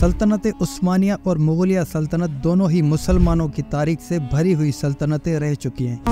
सल्तनत उस्मानिया और मुगलिया सल्तनत दोनों ही मुसलमानों की तारीख से भरी हुई सल्तनतें रह चुकी हैं।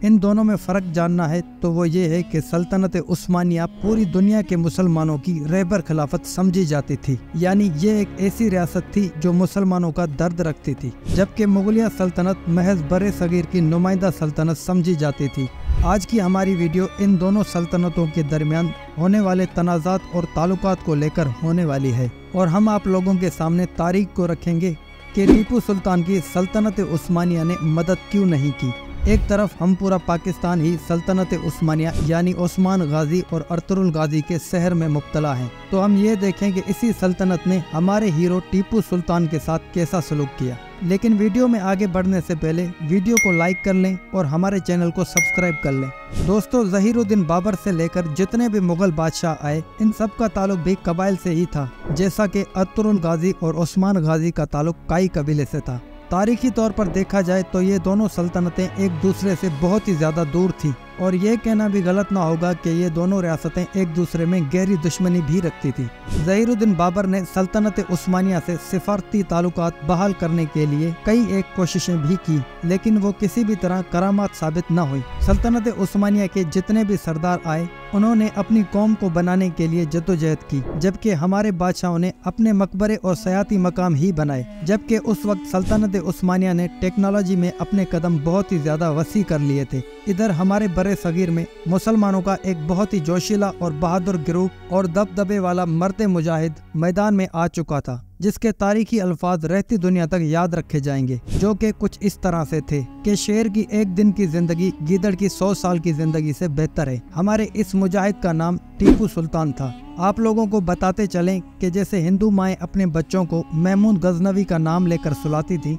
इन दोनों में फ़र्क जानना है तो वो ये है कि सल्तनत उस्मानिया पूरी दुनिया के मुसलमानों की रहबर खिलाफत समझी जाती थी, यानी ये एक ऐसी रियासत थी जो मुसलमानों का दर्द रखती थी, जबकि मुगलिया सल्तनत महज बड़े सगीर की नुमाइंदा सल्तनत समझी जाती थी। आज की हमारी वीडियो इन दोनों सल्तनतों के दरमियान होने वाले तनाज़ात और ताल्लुकात को लेकर होने वाली है, और हम आप लोगों के सामने तारीख को रखेंगे कि टीपू सुल्तान की सल्तनत उस्मानिया ने मदद क्यों नहीं की। एक तरफ हम पूरा पाकिस्तान ही सल्तनत उस्मानिया यानी ओस्मान गाजी और अर्तुगरुल गाजी के शहर में मुब्तला है, तो हम ये देखें कि इसी सल्तनत ने हमारे हीरो टीपू सुल्तान के साथ कैसा सलूक किया। लेकिन वीडियो में आगे बढ़ने से पहले वीडियो को लाइक कर लें और हमारे चैनल को सब्सक्राइब कर लें। दोस्तों, ज़हीरुद्दीन बाबर से लेकर जितने भी मुगल बादशाह आए, इन सब का ताल्लुक भी कबाइल से ही था, जैसा कि अर्तुगरुल गाजी और ओस्मान गाजी का ताल्लुक काई कबीले से था। तारीखी तौर पर देखा जाए तो ये दोनों सल्तनतें एक दूसरे से बहुत ही ज़्यादा दूर थीं, और ये कहना भी गलत ना होगा कि ये दोनों रियासतें एक दूसरे में गहरी दुश्मनी भी रखती थी। ज़हीरुद्दीन बाबर ने सल्तनत उस्मानिया से सिफारती ताल्लुकात बहाल करने के लिए कई एक कोशिशें भी की, लेकिन वो किसी भी तरह करामात साबित न हुई। सल्तनत उस्मानिया के जितने भी सरदार आए, उन्होंने अपनी कौम को बनाने के लिए जद्दोजहद की, जबकि हमारे बादशाहों ने अपने मकबरे और सयाती मकाम ही बनाए। जबकि उस वक्त सल्तनत उस्मानिया ने टेक्नोलॉजी में अपने कदम बहुत ही ज्यादा वसी कर लिए थे। इधर हमारे बड़े सगीर में मुसलमानों का एक बहुत ही जोशीला और बहादुर गिरोह और दबदबे वाला मर्द मुजाहिद मैदान में आ चुका था, जिसके तारीखी अल्फाज रहती दुनिया तक याद रखे जाएंगे, जो कि कुछ इस तरह से थे कि शेर की एक दिन की जिंदगी गीदड़ की 100 साल की जिंदगी से बेहतर है। हमारे इस मुजाहिद का नाम टीपू सुल्तान था। आप लोगों को बताते चलें कि जैसे हिंदू माएँ अपने बच्चों को महमूद गजनवी का नाम लेकर सुलाती थी,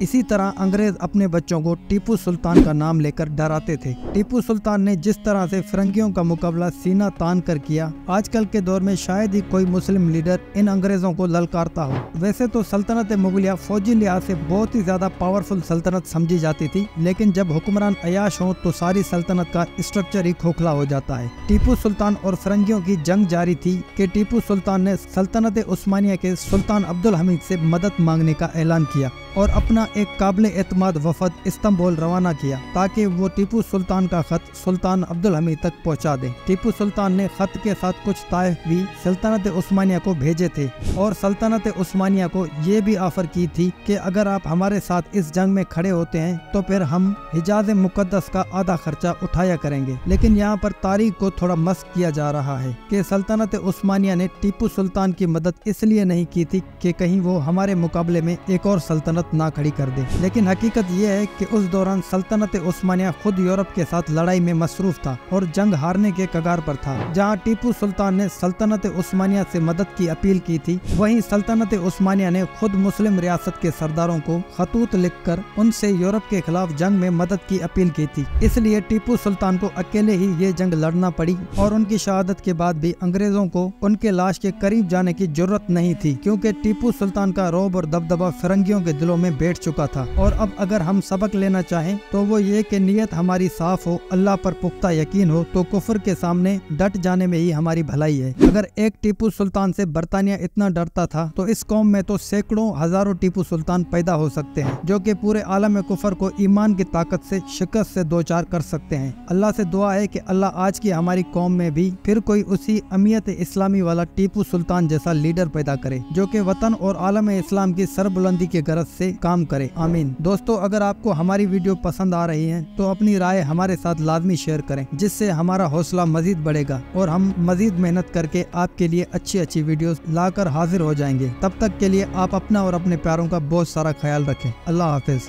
इसी तरह अंग्रेज अपने बच्चों को टीपू सुल्तान का नाम लेकर डराते थे। टीपू सुल्तान ने जिस तरह से फिरंगियों का मुकाबला सीना तान कर किया, आजकल के दौर में शायद ही कोई मुस्लिम लीडर इन अंग्रेजों को ललकारता हो। वैसे तो सल्तनत मुगलिया फौजी लिहाज से बहुत ही ज्यादा पावरफुल सल्तनत समझी जाती थी, लेकिन जब हुक्मरान अयाश हो तो सारी सल्तनत का स्ट्रक्चर ही खोखला हो जाता है। टीपू सुल्तान और फिरंगियों की जंग जारी थी कि टीपू सुल्तान ने सल्तनत उस्मानिया के सुल्तान अब्दुल हमीद से मदद मांगने का ऐलान किया और अपना एक काबिल एतमाद वफद इस्तांबुल रवाना किया, ताकि वो टीपू सुल्तान का खत सुल्तान अब्दुल हमीद तक पहुंचा दे। टीपू सुल्तान ने खत के साथ कुछ ताइफ भी सल्तनत उस्मानिया को भेजे थे, और सल्तनत उस्मानिया को ये भी ऑफर की थी कि अगर आप हमारे साथ इस जंग में खड़े होते हैं तो फिर हम हिजाज मुकद्दस का आधा खर्चा उठाया करेंगे। लेकिन यहाँ पर तारीख को थोड़ा मस्क किया जा रहा है कि सल्तनत उस्मानिया ने टीपू सुल्तान की मदद इसलिए नहीं की थी कि कहीं वो हमारे मुकाबले में एक और सल्तनत ना खड़ी कर दे, लेकिन हकीकत यह है कि उस दौरान सल्तनत उस्मानिया खुद यूरोप के साथ लड़ाई में मसरूफ था और जंग हारने के कगार पर था। जहां टीपू सुल्तान ने सल्तनत उस्मानिया से मदद की अपील की थी, वहीं सल्तनत उस्मानिया ने खुद मुस्लिम रियासत के सरदारों को खतूत लिखकर उनसे यूरोप के खिलाफ जंग में मदद की अपील की थी। इसलिए टीपू सुल्तान को अकेले ही ये जंग लड़ना पड़ी, और उनकी शहादत के बाद भी अंग्रेजों को उनके लाश के करीब जाने की जरूरत नहीं थी, क्योंकि टीपू सुल्तान का रौब और दबदबा फिरंगियों के दिलों में बैठ चुका था। और अब अगर हम सबक लेना चाहें तो वो ये कि नियत हमारी साफ हो, अल्लाह पर पुख्ता यकीन हो, तो कुफर के सामने डट जाने में ही हमारी भलाई है। अगर एक टीपू सुल्तान से बरतानिया इतना डरता था, तो इस कौम में तो सैकड़ों हजारों टीपू सुल्तान पैदा हो सकते हैं, जो कि पूरे आलम कुफर को ईमान की ताकत से शिकस्त से दो चार कर सकते हैं। अल्लाह से दुआ है कि अल्लाह आज की हमारी कौम में भी फिर कोई उसी अमियत इस्लामी वाला टीपू सुल्तान जैसा लीडर पैदा करे, जो कि वतन और आलम इस्लाम की सरबुलंदी की गरज से काम करे। आमीन। दोस्तों, अगर आपको हमारी वीडियो पसंद आ रही है तो अपनी राय हमारे साथ लाजमी शेयर करें, जिससे हमारा हौसला मजीद बढ़ेगा और हम मजीद मेहनत करके आपके लिए अच्छी अच्छी वीडियोस लाकर हाजिर हो जाएंगे। तब तक के लिए आप अपना और अपने प्यारों का बहुत सारा ख्याल रखें। अल्लाह हाफिज।